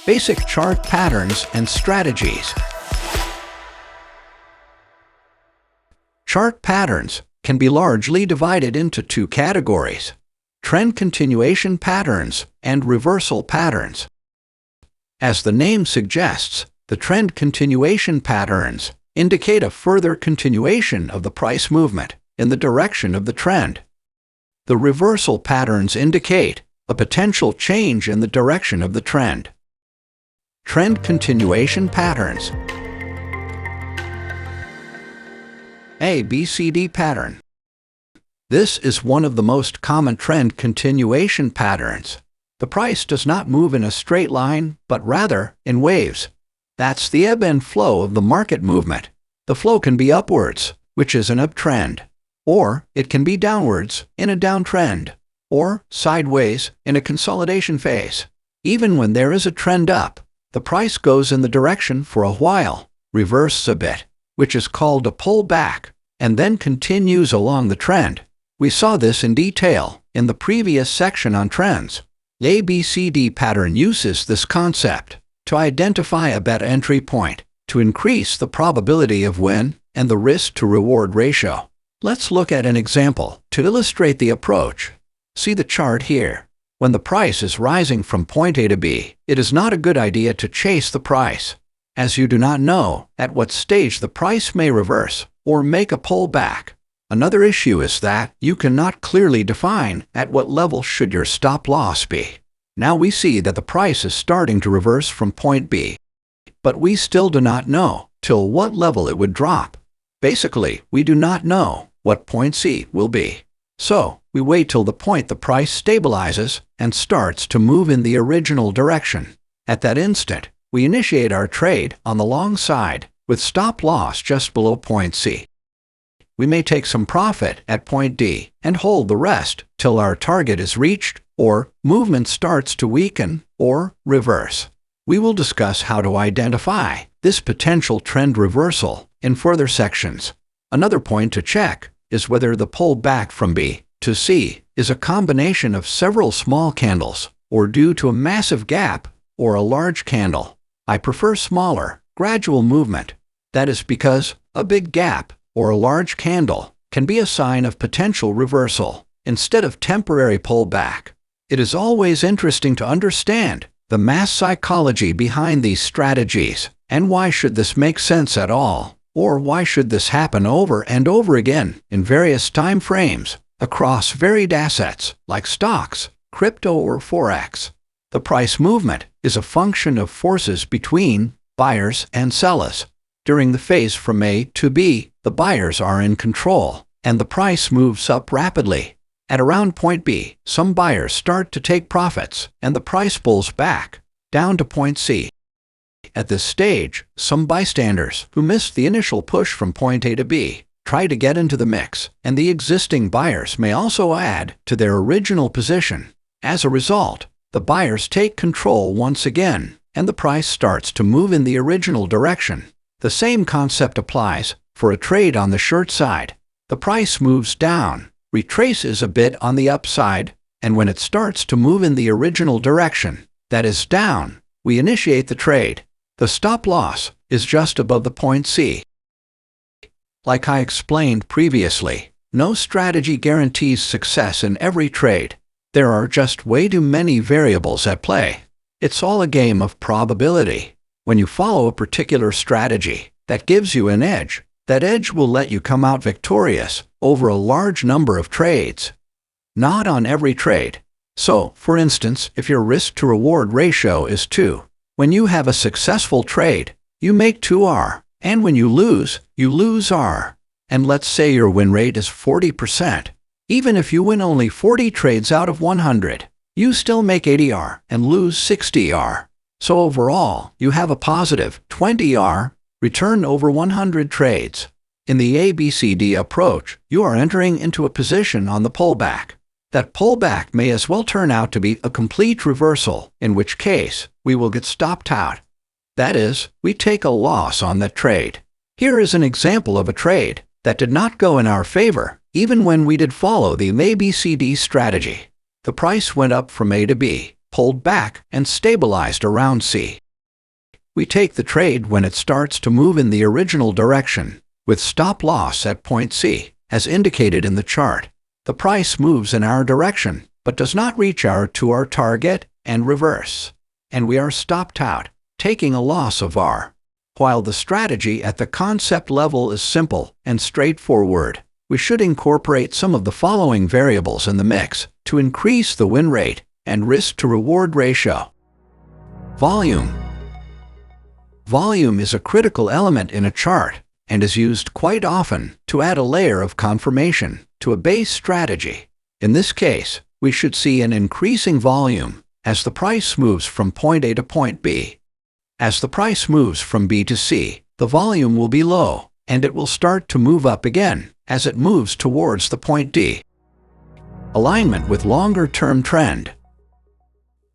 Basic chart patterns and strategies. Chart patterns can be largely divided into two categories: trend continuation patterns and reversal patterns. As the name suggests, the trend continuation patterns indicate a further continuation of the price movement in the direction of the trend. The reversal patterns indicate a potential change in the direction of the trend. Trend continuation patterns. ABCD pattern. This is one of the most common trend continuation patterns. The price does not move in a straight line, but rather in waves. That's the ebb and flow of the market movement. The flow can be upwards, which is an uptrend, or it can be downwards in a downtrend, or sideways in a consolidation phase. Even when there is a trend up, the price goes in the direction for a while, reverses a bit, which is called a pullback, and then continues along the trend. We saw this in detail in the previous section on trends. The ABCD pattern uses this concept to identify a bet entry point to increase the probability of win and the risk-to-reward ratio. Let's look at an example to illustrate the approach. See the chart here. When the price is rising from point A to B, it is not a good idea to chase the price, as you do not know at what stage the price may reverse or make a pullback. Another issue is that you cannot clearly define at what level should your stop loss be. Now we see that the price is starting to reverse from point B, but we still do not know till what level it would drop. Basically, we do not know what point C will be. So, we wait till the point the price stabilizes and starts to move in the original direction. At that instant, we initiate our trade on the long side with stop loss just below point C. We may take some profit at point D and hold the rest till our target is reached or movement starts to weaken or reverse. We will discuss how to identify this potential trend reversal in further sections. Another point to check is whether the pullback from B to C is a combination of several small candles or due to a massive gap or a large candle. I prefer smaller, gradual movement. That is because a big gap or a large candle can be a sign of potential reversal instead of temporary pullback. It is always interesting to understand the mass psychology behind these strategies and why should this make sense at all, or why should this happen over and over again in various time frames across varied assets like stocks, crypto, or forex. The price movement is a function of forces between buyers and sellers. During the phase from A to B, the buyers are in control, and the price moves up rapidly. At around point B, some buyers start to take profits, and the price pulls back, down to point C. At this stage, some bystanders who missed the initial push from point A to B try to get into the mix, and the existing buyers may also add to their original position. As a result, the buyers take control once again, and the price starts to move in the original direction. The same concept applies for a trade on the short side. The price moves down, retraces a bit on the upside, and when it starts to move in the original direction, that is down, we initiate the trade. The stop loss is just above the point C. Like I explained previously, no strategy guarantees success in every trade. There are just way too many variables at play. It's all a game of probability. When you follow a particular strategy that gives you an edge, that edge will let you come out victorious over a large number of trades. Not on every trade. So, for instance, if your risk-to-reward ratio is 2, when you have a successful trade, you make 2R, and when you lose R. And let's say your win rate is 40%. Even if you win only 40 trades out of 100, you still make 80R and lose 60R. So overall, you have a positive 20R return over 100 trades. In the ABCD approach, you are entering into a position on the pullback. That pullback may as well turn out to be a complete reversal, in which case we will get stopped out. That is, we take a loss on that trade. Here is an example of a trade that did not go in our favor, even when we did follow the ABCD strategy. The price went up from A to B, pulled back and stabilized around C. We take the trade when it starts to move in the original direction, with stop loss at point C, as indicated in the chart. The price moves in our direction, but does not reach to our target and reverse, and we are stopped out, taking a loss of R. While the strategy at the concept level is simple and straightforward, we should incorporate some of the following variables in the mix to increase the win rate and risk-to-reward ratio. Volume. Volume is a critical element in a chart and is used quite often to add a layer of confirmation to a base strategy. In this case, we should see an increasing volume as the price moves from point A to point B. As the price moves from B to C, the volume will be low, and it will start to move up again as it moves towards the point D. Alignment with longer-term trend.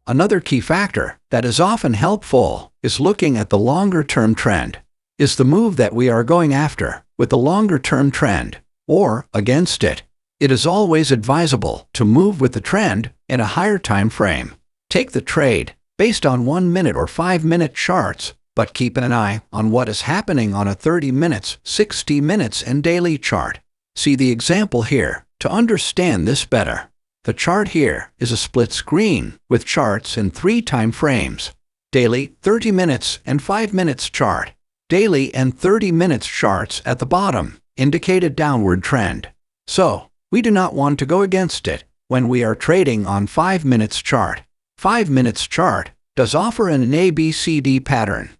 Another key factor that is often helpful is looking at the longer-term trend. Is the move that we are going after with the longer-term trend or against it? It is always advisable to move with the trend in a higher time frame. Take the trade based on 1 minute or 5 minute charts, but keep an eye on what is happening on a 30 minutes, 60 minutes, and daily chart. See the example here to understand this better. The chart here is a split screen with charts in 3 time frames: daily, 30 minutes, and 5 minutes chart. Daily and 30 minutes charts at the bottom indicate a downward trend. So, we do not want to go against it when we are trading on 5 minutes chart. 5 minutes chart does offer an ABCD pattern,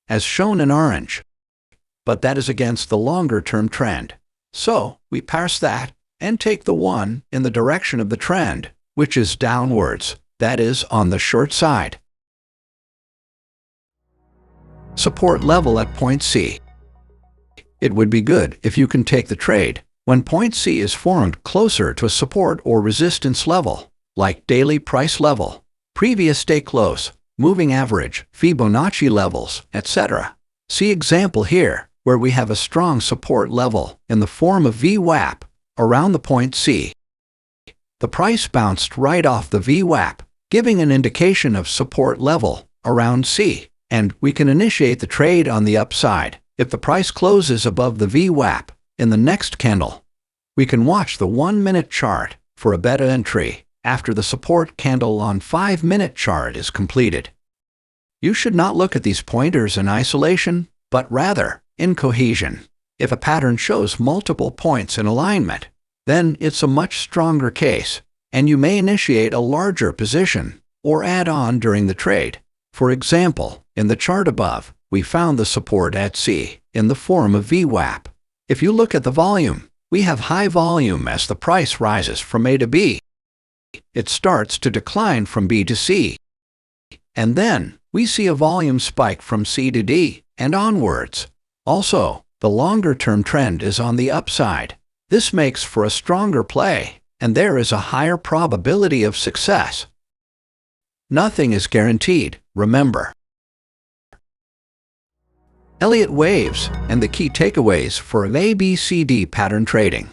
as shown in orange, but that is against the longer-term trend. So, we parse that and take the one in the direction of the trend, which is downwards, that is on the short side. Support level at point C. It would be good if you can take the trade when point C is formed closer to a support or resistance level, like daily price level, previous day close, moving average, Fibonacci levels, etc. See example here, where we have a strong support level in the form of VWAP around the point C. The price bounced right off the VWAP, giving an indication of support level around C, and we can initiate the trade on the upside if the price closes above the VWAP in the next candle. We can watch the 1 minute chart for a beta entry after the support candle on 5 minute chart is completed. You should not look at these pointers in isolation, but rather in cohesion. If a pattern shows multiple points in alignment, then it's a much stronger case, and you may initiate a larger position or add on during the trade. For example, in the chart above, we found the support at C in the form of VWAP. If you look at the volume, we have high volume as the price rises from A to B. It starts to decline from B to C, and then we see a volume spike from C to D and onwards. Also, the longer-term trend is on the upside. This makes for a stronger play, and there is a higher probability of success. Nothing is guaranteed, remember. Elliott waves and the key takeaways for ABCD pattern trading.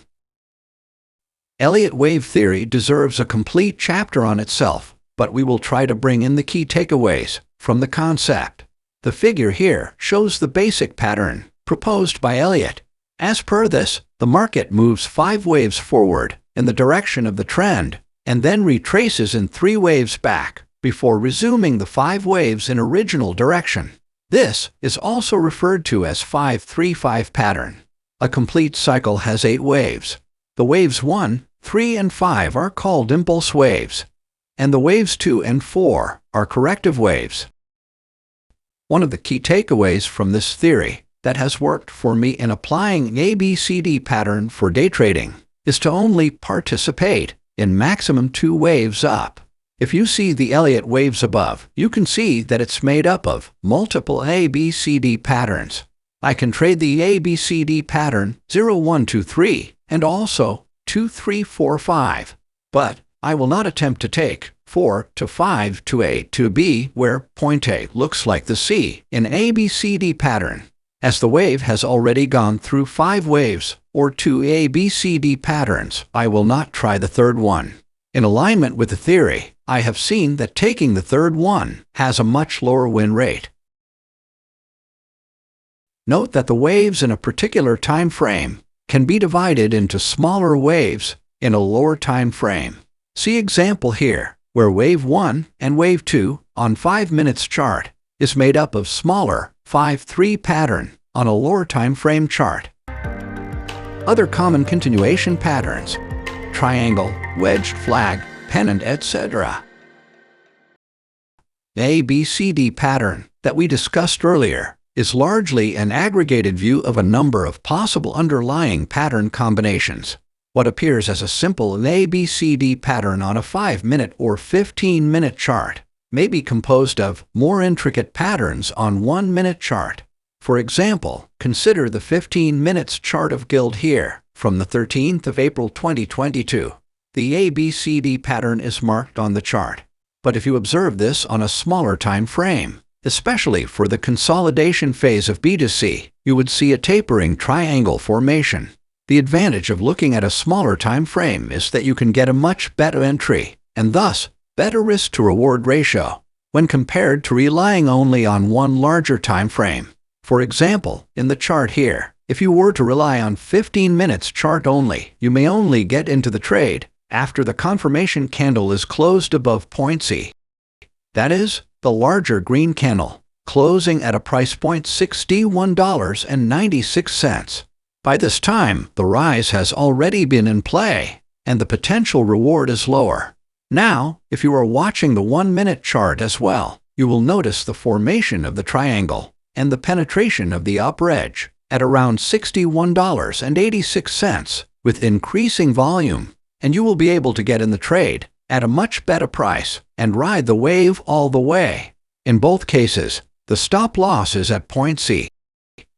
Elliott wave theory deserves a complete chapter on itself, but we will try to bring in the key takeaways from the concept. The figure here shows the basic pattern proposed by Elliott. As per this, the market moves 5 waves forward in the direction of the trend and then retraces in 3 waves back before resuming the 5 waves in original direction. This is also referred to as 5-3-5 pattern. A complete cycle has 8 waves. The waves 1, 3, and 5 are called impulse waves, and the waves 2 and 4 are corrective waves. One of the key takeaways from this theory that has worked for me in applying ABCD pattern for day trading is to only participate in maximum 2 waves up. If you see the Elliott waves above, you can see that it's made up of multiple ABCD patterns. I can trade the ABCD pattern 0, 1, 2, 3 and also 2, 3, 4, 5. But I will not attempt to take 4 to 5 to A to B where point A looks like the C in ABCD pattern, as the wave has already gone through 5 waves or 2 ABCD patterns. I will not try the third one. In alignment with the theory, I have seen that taking the third one has a much lower win rate. Note that the waves in a particular time frame can be divided into smaller waves in a lower time frame. See example here, where wave 1 and wave 2 on 5 minutes chart is made up of smaller 5-3 pattern on a lower time frame chart. Other common continuation patterns: triangle, wedged flag, pennant, etc. The ABCD pattern that we discussed earlier is largely an aggregated view of a number of possible underlying pattern combinations. What appears as a simple ABCD pattern on a 5-minute or 15-minute chart may be composed of more intricate patterns on 1-minute chart. For example, consider the 15 minutes chart of Guild here, from the 13th of April 2022. The ABCD pattern is marked on the chart. But if you observe this on a smaller time frame, especially for the consolidation phase of B2C, you would see a tapering triangle formation. The advantage of looking at a smaller time frame is that you can get a much better entry, and thus better risk-to-reward ratio, when compared to relying only on one larger time frame. For example, in the chart here, if you were to rely on 15 minutes chart only, you may only get into the trade after the confirmation candle is closed above point C. That is, the larger green candle, closing at a price point $61.96. By this time, the rise has already been in play, and the potential reward is lower. Now, if you are watching the 1-minute chart as well, you will notice the formation of the triangle and the penetration of the upper edge at around $61.86 with increasing volume, and you will be able to get in the trade at a much better price and ride the wave all the way. In both cases, the stop loss is at point C,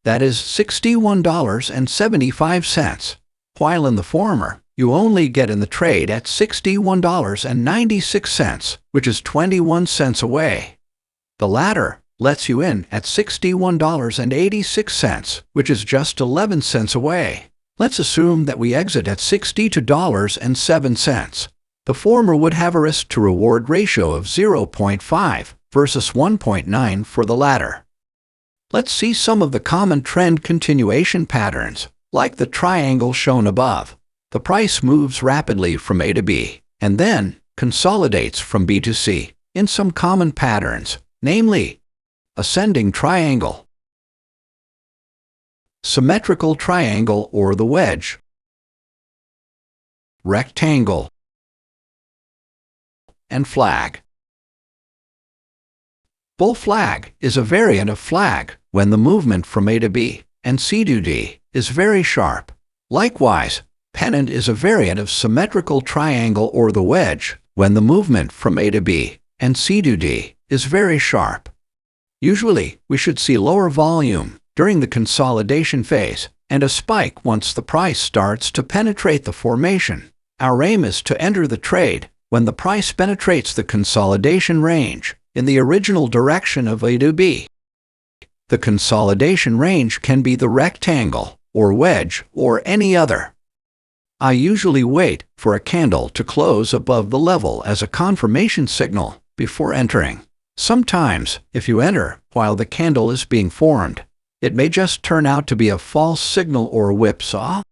that is $61.75, while in the former, you only get in the trade at $61.96, which is 21 cents away. The latter lets you in at $61.86, which is just 11 cents away. Let's assume that we exit at $62.07. The former would have a risk-to-reward ratio of 0.5 versus 1.9 for the latter. Let's see some of the common trend continuation patterns, like the triangle shown above. The price moves rapidly from A to B, and then consolidates from B to C in some common patterns, namely ascending triangle, symmetrical triangle or the wedge, rectangle, and flag. Bull flag is a variant of flag when the movement from A to B and C to D is very sharp. Likewise, pennant is a variant of symmetrical triangle or the wedge when the movement from A to B and C to D is very sharp. Usually, we should see lower volume during the consolidation phase and a spike once the price starts to penetrate the formation. Our aim is to enter the trade when the price penetrates the consolidation range in the original direction of A to B. The consolidation range can be the rectangle or wedge or any other. I usually wait for a candle to close above the level as a confirmation signal before entering. Sometimes, if you enter while the candle is being formed, it may just turn out to be a false signal or whipsaw.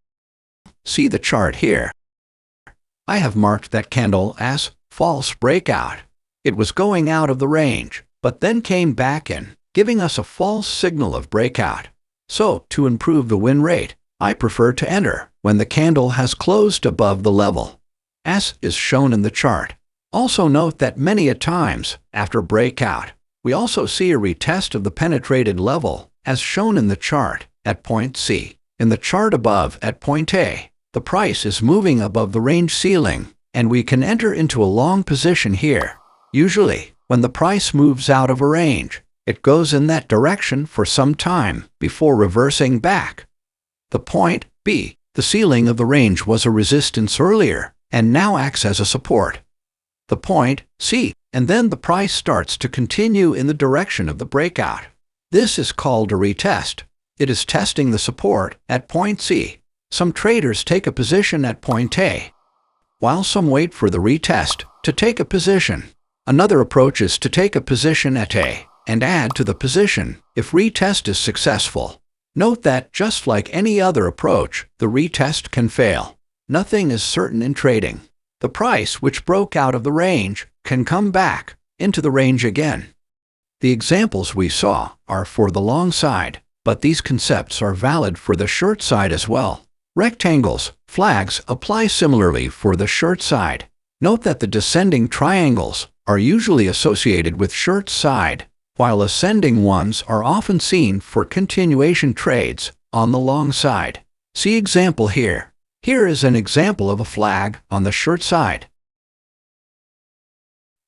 See the chart here. I have marked that candle as false breakout. It was going out of the range, but then came back in, giving us a false signal of breakout. So, to improve the win rate, I prefer to enter when the candle has closed above the level, as is shown in the chart. Also note that many a times, after breakout, we also see a retest of the penetrated level, as shown in the chart, at point C. In the chart above, at point A, the price is moving above the range ceiling, and we can enter into a long position here. Usually, when the price moves out of a range, it goes in that direction for some time before reversing back. The point B, the ceiling of the range, was a resistance earlier, and now acts as a support. The point C, and then the price starts to continue in the direction of the breakout. This is called a retest. It is testing the support at point C. Some traders take a position at point A. while some wait for the retest to take a position. Another approach is to take a position at A and add to the position if retest is successful. Note that, just like any other approach, the retest can fail. Nothing is certain in trading. The price which broke out of the range can come back into the range again. The examples we saw are for the long side, but these concepts are valid for the short side as well. Rectangles, flags apply similarly for the short side. Note that the descending triangles are usually associated with short side, while ascending ones are often seen for continuation trades on the long side. See example here. Here is an example of a flag on the short side.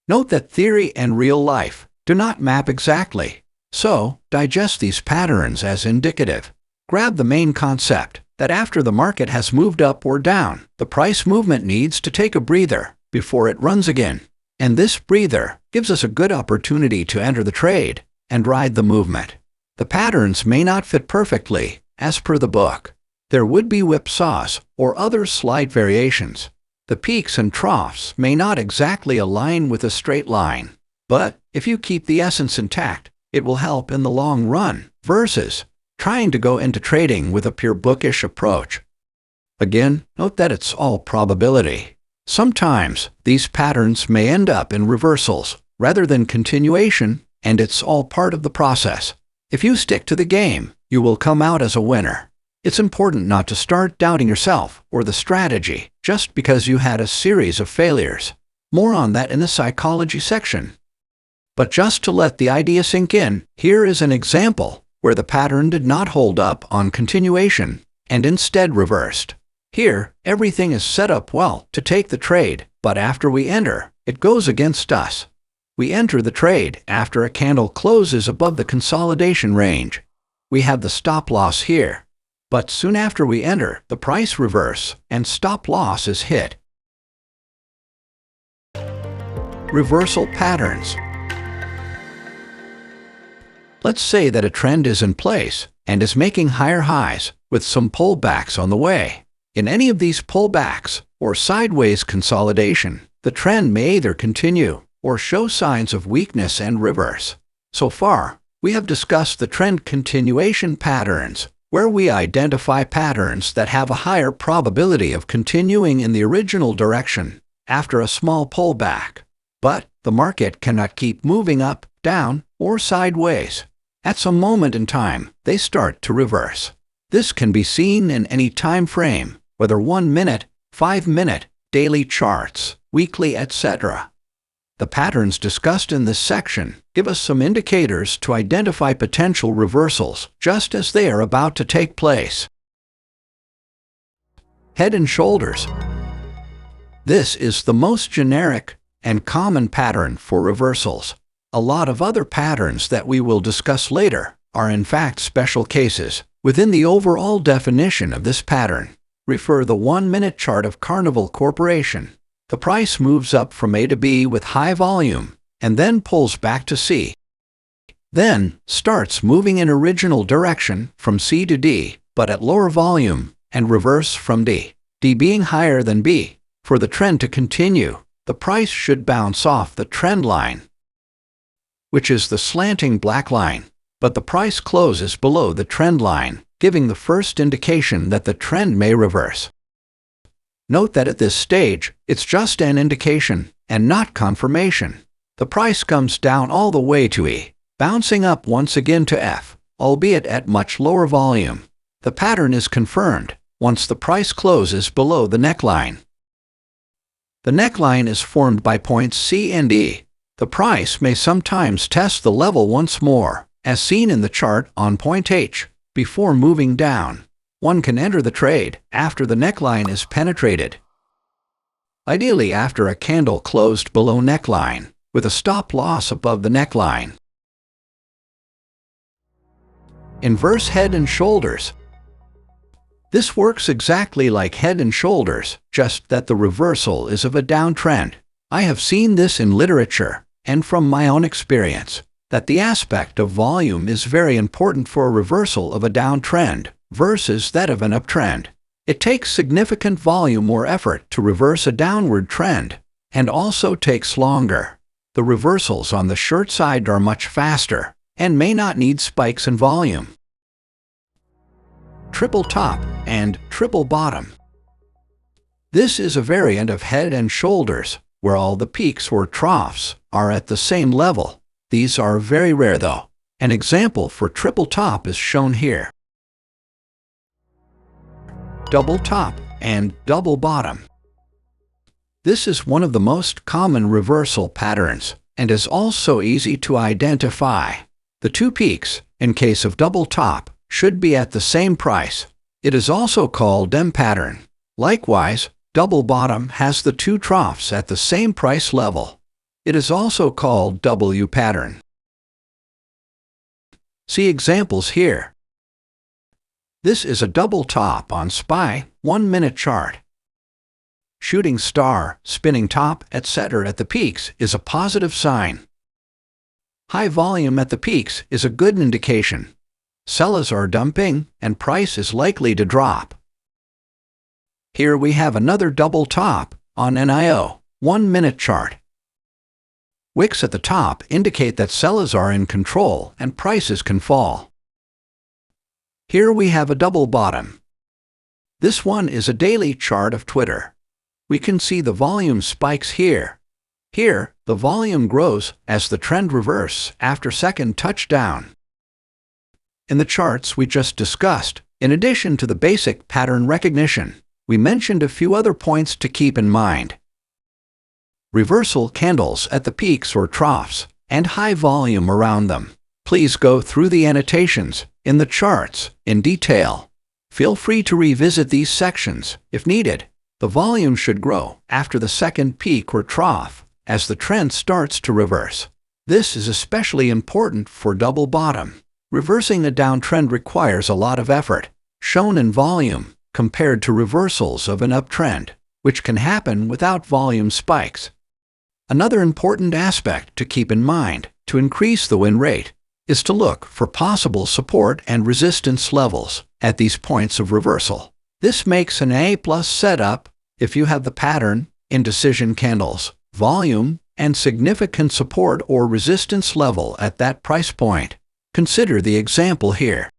Note that theory and real life do not map exactly, so digest these patterns as indicative. Grab the main concept that after the market has moved up or down, the price movement needs to take a breather before it runs again. And this breather gives us a good opportunity to enter the trade and ride the movement. The patterns may not fit perfectly, as per the book. There would be whipsaws or other slight variations. The peaks and troughs may not exactly align with a straight line, but if you keep the essence intact, it will help in the long run versus trying to go into trading with a pure bookish approach. Again, note that it's all probability. Sometimes these patterns may end up in reversals rather than continuation, and it's all part of the process. If you stick to the game, you will come out as a winner. It's important not to start doubting yourself or the strategy just because you had a series of failures. More on that in the psychology section. But just to let the idea sink in, here is an example where the pattern did not hold up on continuation and instead reversed. Here, everything is set up well to take the trade, but after we enter, it goes against us. We enter the trade after a candle closes above the consolidation range. We have the stop loss here. But soon after we enter, the price reverse and stop loss is hit. Reversal patterns. Let's say that a trend is in place and is making higher highs with some pullbacks on the way. In any of these pullbacks or sideways consolidation, the trend may either continue or show signs of weakness and reverse. So far, we have discussed the trend continuation patterns, where we identify patterns that have a higher probability of continuing in the original direction after a small pullback. But the market cannot keep moving up, down, or sideways. At some moment in time, they start to reverse. This can be seen in any time frame, whether 1 minute, 5 minute, daily charts, weekly, etc. The patterns discussed in this section give us some indicators to identify potential reversals just as they are about to take place. Head and shoulders. This is the most generic and common pattern for reversals. A lot of other patterns that we will discuss later are in fact special cases within the overall definition of this pattern. Refer the 1-minute chart of Carnival Corporation. The price moves up from A to B with high volume, and then pulls back to C. Then starts moving in original direction from C to D, but at lower volume, and reverse from D. D being higher than B. For the trend to continue, the price should bounce off the trend line, which is the slanting black line, but the price closes below the trend line, giving the first indication that the trend may reverse. Note that at this stage, it's just an indication and not confirmation. The price comes down all the way to E, bouncing up once again to F, albeit at much lower volume. The pattern is confirmed once the price closes below the neckline. The neckline is formed by points C and E. The price may sometimes test the level once more, as seen in the chart on point H, before moving down. One can enter the trade after the neckline is penetrated, ideally after a candle closed below neckline, with a stop loss above the neckline. Inverse head and shoulders. This works exactly like head and shoulders, just that the reversal is of a downtrend. I have seen this in literature, and from my own experience, that the aspect of volume is very important for a reversal of a downtrend versus that of an uptrend. It takes significant volume or effort to reverse a downward trend, and also takes longer. The reversals on the short side are much faster, and may not need spikes in volume. Triple top and triple bottom. This is a variant of head and shoulders, where all the peaks or troughs are at the same level. These are very rare though. An example for triple top is shown here. Double top and double bottom. This is one of the most common reversal patterns, and is also easy to identify. The two peaks, in case of double top, should be at the same price. It is also called M pattern. Likewise, double bottom has the two troughs at the same price level. It is also called W pattern. See examples here. This is a double top on SPY 1-minute chart. Shooting star, spinning top, etc. at the peaks is a positive sign. High volume at the peaks is a good indication. Sellers are dumping, and price is likely to drop. Here we have another double top on NIO 1-minute chart. Wicks at the top indicate that sellers are in control and prices can fall. Here we have a double bottom. This one is a daily chart of Twitter. We can see the volume spikes here. Here, the volume grows as the trend reverses after second touchdown. In the charts we just discussed, in addition to the basic pattern recognition, we mentioned a few other points to keep in mind. Reversal candles at the peaks or troughs, and high volume around them. Please go through the annotations in the charts in detail. Feel free to revisit these sections if needed. The volume should grow after the second peak or trough as the trend starts to reverse. This is especially important for double bottom. Reversing a downtrend requires a lot of effort, shown in volume, compared to reversals of an uptrend, which can happen without volume spikes. Another important aspect to keep in mind to increase the win rate is to look for possible support and resistance levels at these points of reversal. This makes an A+ setup if you have the pattern, indecision candles, volume, and significant support or resistance level at that price point. Consider the example here.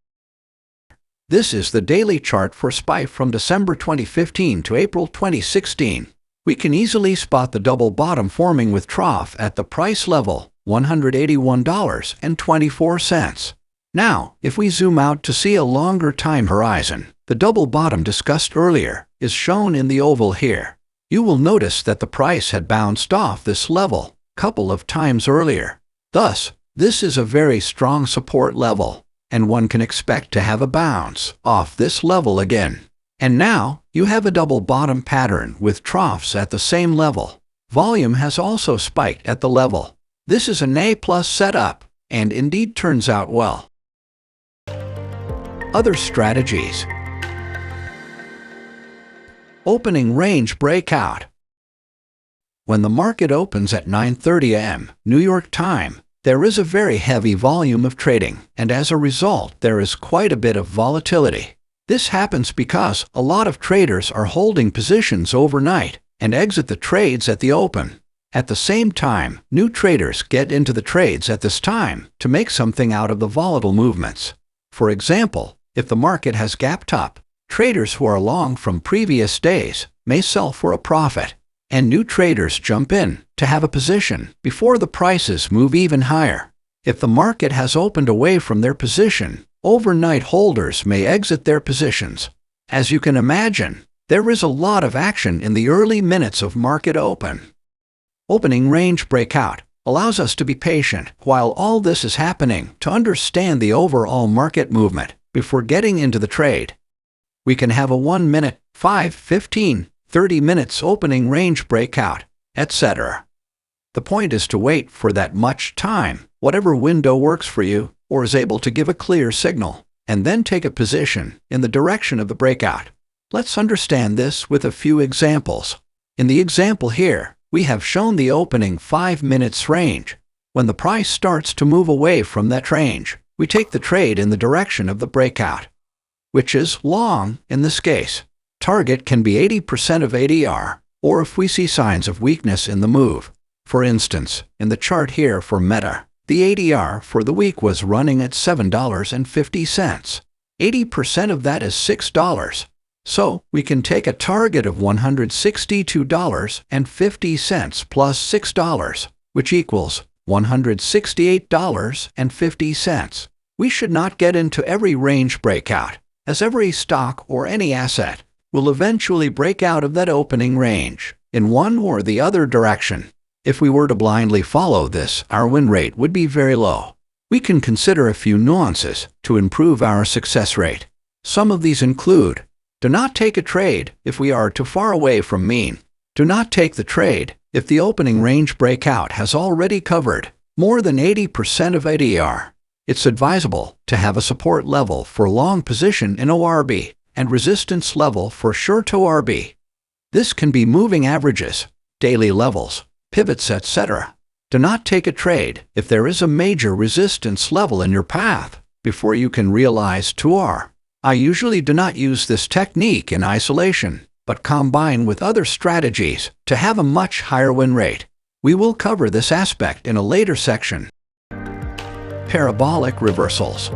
This is the daily chart for SPY from December 2015 to April 2016. We can easily spot the double bottom forming with trough at the price level $181.24. Now, if we zoom out to see a longer time horizon, the double bottom discussed earlier is shown in the oval here. You will notice that the price had bounced off this level a couple of times earlier. Thus, this is a very strong support level, and one can expect to have a bounce off this level again. And now, you have a double bottom pattern with troughs at the same level. Volume has also spiked at the level. This is an A+ setup, and indeed turns out well. Other strategies. Opening range breakout. When the market opens at 9:30 a.m. New York time, there is a very heavy volume of trading, and as a result, there is quite a bit of volatility. This happens because a lot of traders are holding positions overnight and exit the trades at the open. At the same time, new traders get into the trades at this time to make something out of the volatile movements. For example, if the market has gapped up, traders who are long from previous days may sell for a profit, and new traders jump in to have a position before the prices move even higher. If the market has opened away from their position, overnight holders may exit their positions. As you can imagine, there is a lot of action in the early minutes of market open. Opening range breakout allows us to be patient while all this is happening to understand the overall market movement before getting into the trade. We can have a 1 minute, 5, 15, 30 minutes opening range breakout, etc. The point is to wait for that much time, whatever window works for you or is able to give a clear signal, and then take a position in the direction of the breakout. Let's understand this with a few examples. In the example here, we have shown the opening 5 minutes range. When the price starts to move away from that range, we take the trade in the direction of the breakout, which is long in this case. Target can be 80% of ADR, or if we see signs of weakness in the move. For instance, in the chart here for Meta, the ADR for the week was running at $7.50. 80% of that is $6. So, we can take a target of $162.50 plus $6, which equals $168.50. We should not get into every range breakout, as every stock or any asset will eventually break out of that opening range in one or the other direction. If we were to blindly follow this, our win rate would be very low. We can consider a few nuances to improve our success rate. Some of these include: do not take a trade if we are too far away from mean. Do not take the trade if the opening range breakout has already covered more than 80% of ADR. It's advisable to have a support level for long position in ORB and resistance level for short ORB. This can be moving averages, daily levels, pivots, etc. Do not take a trade if there is a major resistance level in your path before you can realize 2R. I usually do not use this technique in isolation, but combine with other strategies to have a much higher win rate. We will cover this aspect in a later section. Parabolic reversals.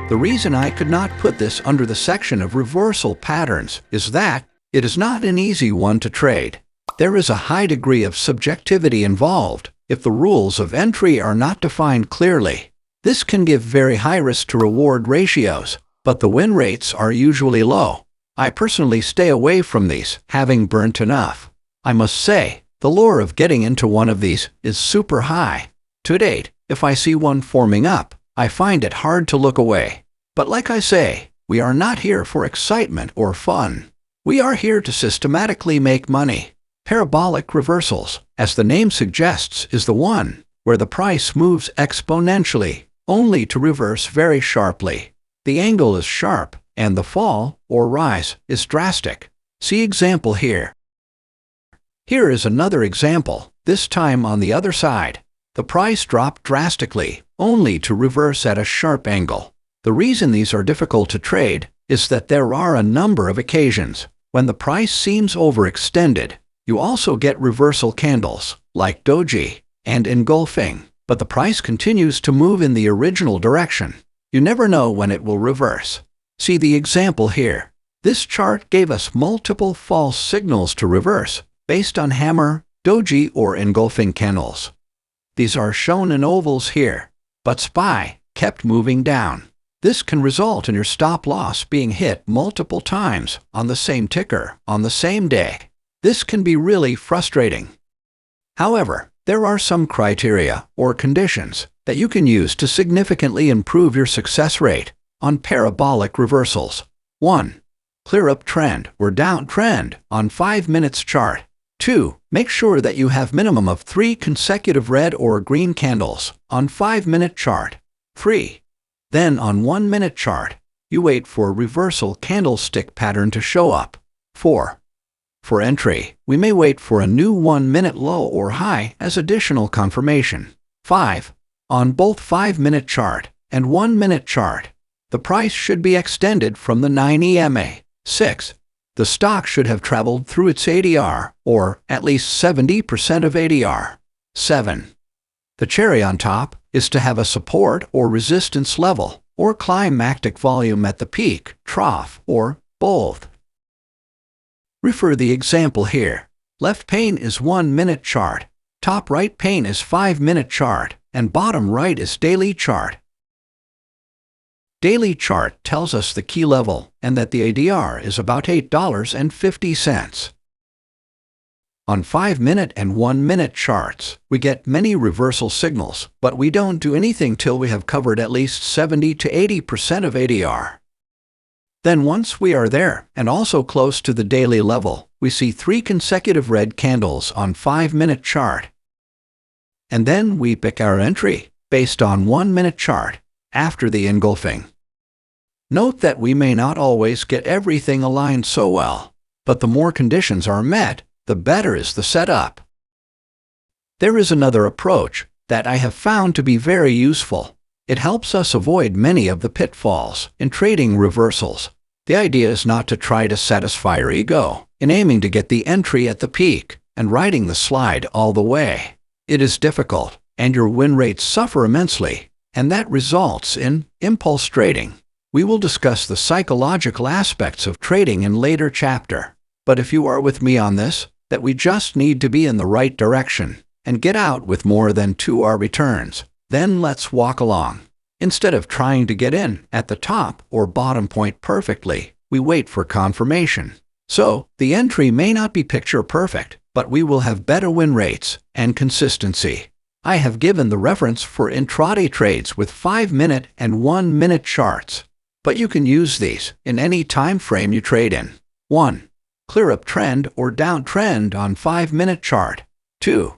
The reason I could not put this under the section of reversal patterns is that it is not an easy one to trade. There is a high degree of subjectivity involved if the rules of entry are not defined clearly. This can give very high risk to reward ratios, but the win rates are usually low. I personally stay away from these, having burnt enough. I must say, the lure of getting into one of these is super high. To date, if I see one forming up, I find it hard to look away. But like I say, we are not here for excitement or fun. We are here to systematically make money. Parabolic reversals, as the name suggests, is the one where the price moves exponentially, only to reverse very sharply. The angle is sharp, and the fall, or rise, is drastic. See example here. Here is another example, this time on the other side. The price dropped drastically, only to reverse at a sharp angle. The reason these are difficult to trade is that there are a number of occasions when the price seems overextended. You also get reversal candles, like doji, and engulfing, but the price continues to move in the original direction. You never know when it will reverse. See the example here. This chart gave us multiple false signals to reverse, based on hammer, doji, or engulfing candles. These are shown in ovals here, but SPY kept moving down. This can result in your stop loss being hit multiple times on the same ticker on the same day. This can be really frustrating. However, there are some criteria or conditions that you can use to significantly improve your success rate on parabolic reversals. 1. Clear uptrend or downtrend on 5 minutes chart. 2. Make sure that you have minimum of 3 consecutive red or green candles on 5-minute chart. 3. Then on 1-minute chart, you wait for a reversal candlestick pattern to show up. 4. For entry, we may wait for a new 1-minute low or high as additional confirmation. 5. On both 5-minute chart and 1-minute chart, the price should be extended from the 9 EMA. 6. The stock should have traveled through its ADR, or at least 70% of ADR. 7. The cherry on top is to have a support or resistance level, or climactic volume at the peak, trough, or both. Refer the example here. Left pane is 1-minute chart, top right pane is 5-minute chart, and bottom right is daily chart. Daily chart tells us the key level and that the ADR is about $8.50. On 5-minute and 1-minute charts, we get many reversal signals, but we don't do anything till we have covered at least 70 to 80% of ADR. Then once we are there, and also close to the daily level, we see 3 consecutive red candles on 5-minute chart. And then we pick our entry, based on 1-minute chart, after the engulfing. Note that we may not always get everything aligned so well, but the more conditions are met, the better is the setup. There is another approach that I have found to be very useful. It helps us avoid many of the pitfalls in trading reversals. The idea is not to try to satisfy your ego in aiming to get the entry at the peak and riding the slide all the way. It is difficult, and your win rates suffer immensely, and that results in impulse trading. We will discuss the psychological aspects of trading in later chapter. But if you are with me on this, that we just need to be in the right direction and get out with more than 2x returns, then let's walk along. Instead of trying to get in at the top or bottom point perfectly, we wait for confirmation. So, the entry may not be picture perfect, but we will have better win rates and consistency. I have given the reference for intraday trades with 5-minute and 1-minute charts, but you can use these in any time frame you trade in. 1. Clear uptrend or downtrend on 5-minute chart. 2.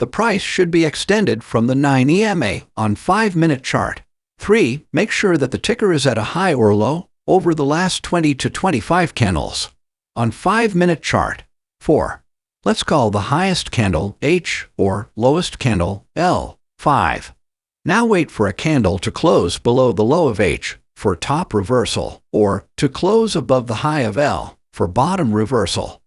The price should be extended from the 9 EMA on 5-minute chart. 3. Make sure that the ticker is at a high or low over the last 20 to 25 candles on 5-minute chart. 4. Let's call the highest candle H or lowest candle L. 5. Now wait for a candle to close below the low of H for top reversal or to close above the high of L for bottom reversal.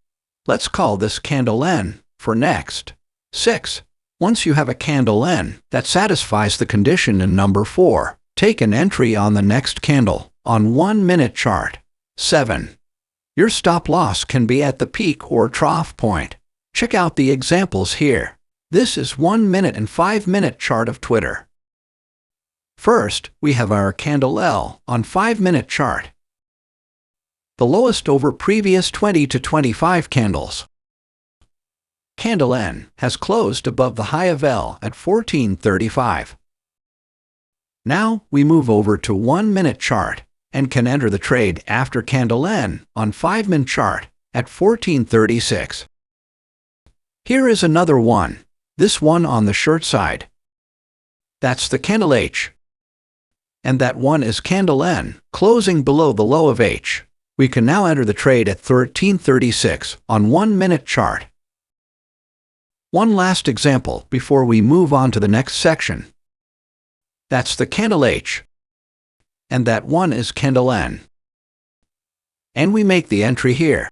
Let's call this candle N for next. 6. Once you have a candle N that satisfies the condition in number 4, take an entry on the next candle on 1-minute chart. 7. Your stop loss can be at the peak or trough point. Check out the examples here. This is 1-minute and 5-minute chart of Twitter. First, we have our candle L on 5-minute chart. The lowest over previous 20 to 25 candles. Candle N has closed above the high of L at 1435. Now we move over to 1-minute chart and can enter the trade after candle N on 5-minute chart at 1436. Here is another one, this one on the short side. That's the candle H. And that one is candle N, closing below the low of H. We can now enter the trade at 1336 on 1-minute chart. One last example before we move on to the next section. That's the candle H. And that one is candle N. And we make the entry here.